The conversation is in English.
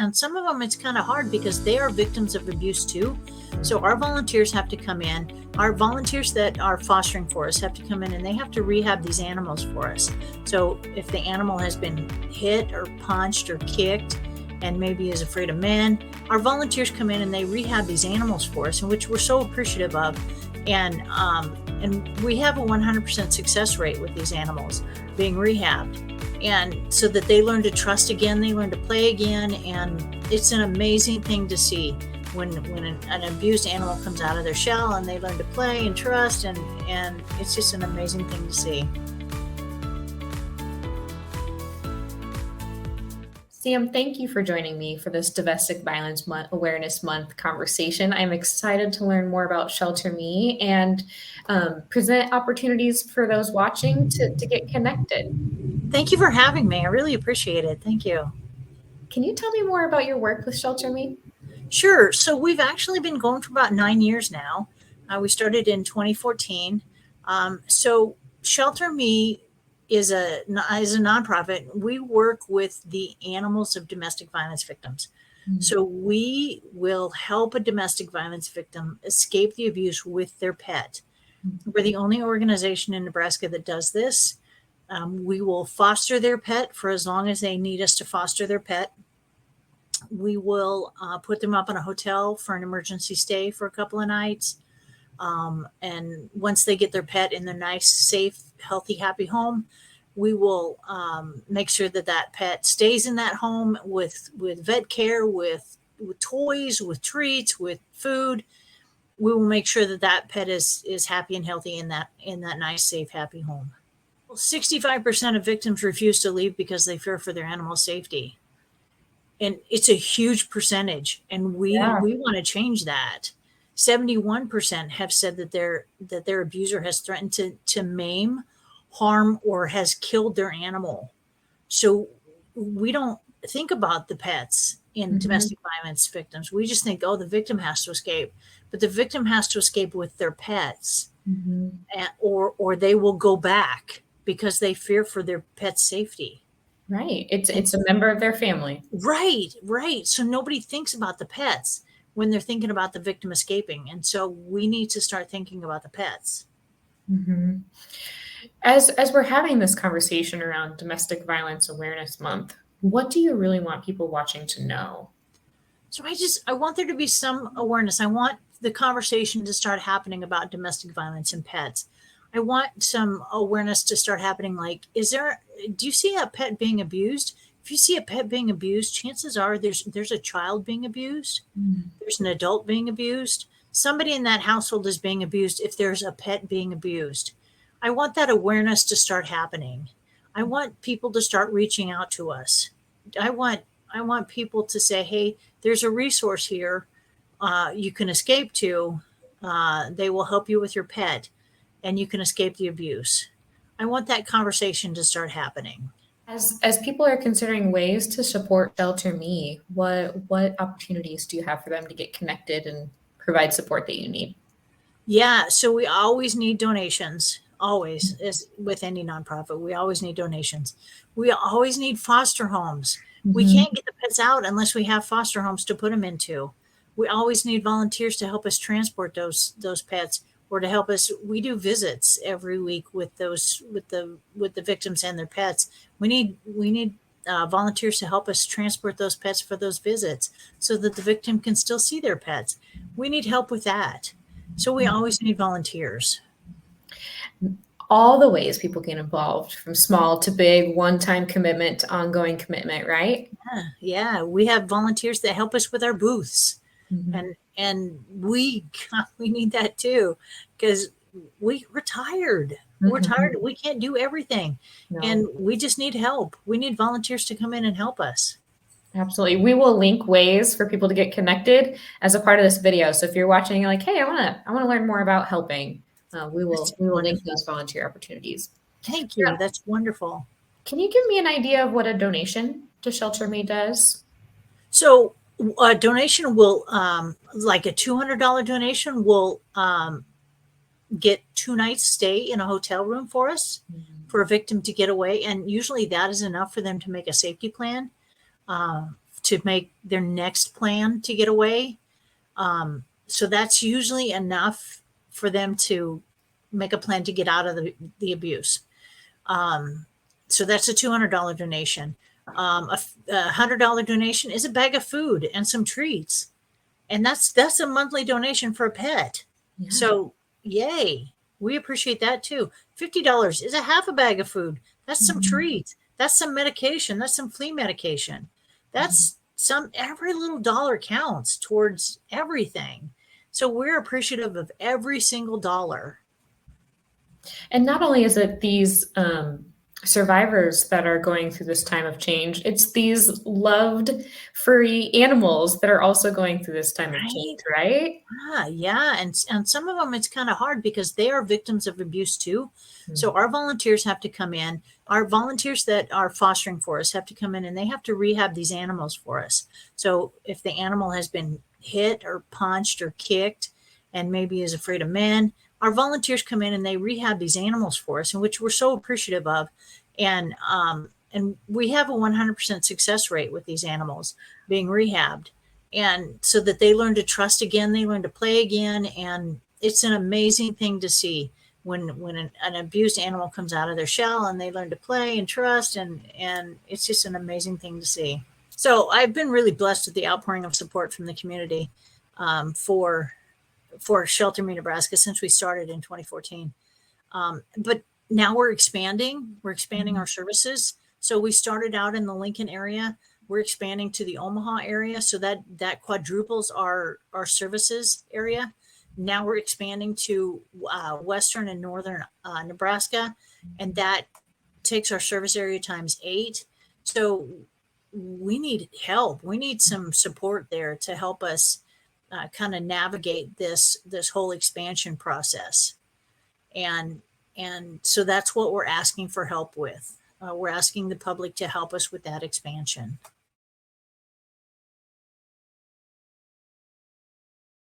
And some of them, it's kind of hard because they are victims of abuse too. So our volunteers have to come in. Our volunteers that are fostering for us have to come in and they have to rehab these animals for us. So if the animal has been hit or punched or kicked and maybe is afraid of men, our volunteers come in and they rehab these animals for us, and which we're so appreciative of. And we have a 100% success rate with these animals being rehabbed. And so that they learn to trust again, they learn to play again. And it's an amazing thing to see when an abused animal comes out of their shell and they learn to play and trust. And it's just an amazing thing to see. Sam, thank you for joining me for this Domestic Violence Awareness Month conversation. I'm excited to learn more about ShelterMe and present opportunities for those watching to get connected. Thank you for having me. I really appreciate it. Thank you. Can you tell me more about your work with ShelterMe? Sure. So we've actually been going for about 9 years now. We started in 2014. So ShelterMe is a nonprofit. We work with the animals of domestic violence victims. Mm-hmm. So we will help a domestic violence victim escape the abuse with their pet. Mm-hmm. We're the only organization in Nebraska that does this. We will foster their pet for as long as they need us to foster their pet. We will put them up in a hotel for an emergency stay for a couple of nights. And once they get their pet in their nice, safe, healthy, happy home, we will make sure that pet stays in that home with vet care, with toys, with treats, with food. We will make sure that pet is happy and healthy in that nice, safe, happy home. 65% of victims refuse to leave because they fear for their animal safety. And it's a huge percentage. And we want to change that. 71% have said that their abuser has threatened to maim, harm, or has killed their animal. So we don't think about the pets in domestic violence victims. We just think, the victim has to escape. But the victim has to escape with their pets, or they will go back because they fear for their pet's safety. Right. It's a member of their family. Right. So nobody thinks about the pets when they're thinking about the victim escaping. And so we need to start thinking about the pets. Mm-hmm. As we're having this conversation around Domestic Violence Awareness Month, what do you really want people watching to know? So I want there to be some awareness. I want the conversation to start happening about domestic violence and pets. I want some awareness to start happening. Like, do you see a pet being abused? If you see a pet being abused, chances are there's a child being abused. There's an adult being abused. Somebody in that household is being abused if there's a pet being abused. I want that awareness to start happening. I want people to start reaching out to us. I want people to say, hey, there's a resource here you can escape to. They will help you with your pet. And you can escape the abuse. I want that conversation to start happening. As people are considering ways to support ShelterMe, what opportunities do you have for them to get connected and provide support that you need? Yeah, so we always need donations. Always, as with any nonprofit, we always need donations. We always need foster homes. We can't get the pets out unless we have foster homes to put them into. We always need volunteers to help us transport those pets. Or to help us, we do visits every week with the victims and their pets. We need volunteers to help us transport those pets for those visits, so that the victim can still see their pets. We need help with that, so we always need volunteers. All the ways people get involved, from small to big, one-time commitment to ongoing commitment, right? Yeah. We have volunteers that help us with our booths. And we need that too, because we're tired. We're tired. We can't do everything. No. And we just need help. We need volunteers to come in and help us. Absolutely. We will link ways for people to get connected as a part of this video. So if you're watching, you're like, hey, I want to learn more about helping. We will link those volunteer opportunities. Thank you. That's wonderful. Can you give me an idea of what a donation to ShelterMe does? So a donation will, like a $200 donation will get 2 nights stay in a hotel room for us, for a victim to get away. And usually that is enough for them to make a safety plan, to make their next plan to get away. So that's usually enough for them to make a plan to get out of the abuse. So that's a $200 donation. A $100 donation is a bag of food and some treats, and that's a monthly donation for a pet. Yeah. So yay, we appreciate that too. $50 is a half a bag of food. That's some treats. That's some medication. That's some flea medication. That's every little dollar counts towards everything. So we're appreciative of every single dollar. And not only is it these survivors that are going through this time of change, it's these loved furry animals that are also going through this time of change, right? Yeah. And some of them, it's kind of hard because they are victims of abuse too. So our volunteers have to come in. Our volunteers that are fostering for us have to come in, and they have to rehab these animals for us. So if the animal has been hit or punched or kicked and maybe is afraid of men, our volunteers come in and they rehab these animals for us, and which we're so appreciative of. And we have a 100% success rate with these animals being rehabbed. And so that they learn to trust again, they learn to play again. And it's an amazing thing to see when an abused animal comes out of their shell and they learn to play and trust. And it's just an amazing thing to see. So I've been really blessed with the outpouring of support from the community for ShelterMe Nebraska since we started in 2014. But now we're expanding our services. So we started out in the Lincoln area. We're expanding to the Omaha area. So that quadruples our services area. Now we're expanding to western and northern Nebraska, and that takes our service area times 8. So we need help. We need some support there to help us kind of navigate this whole expansion process. And so that's what we're asking for help with. We're asking the public to help us with that expansion.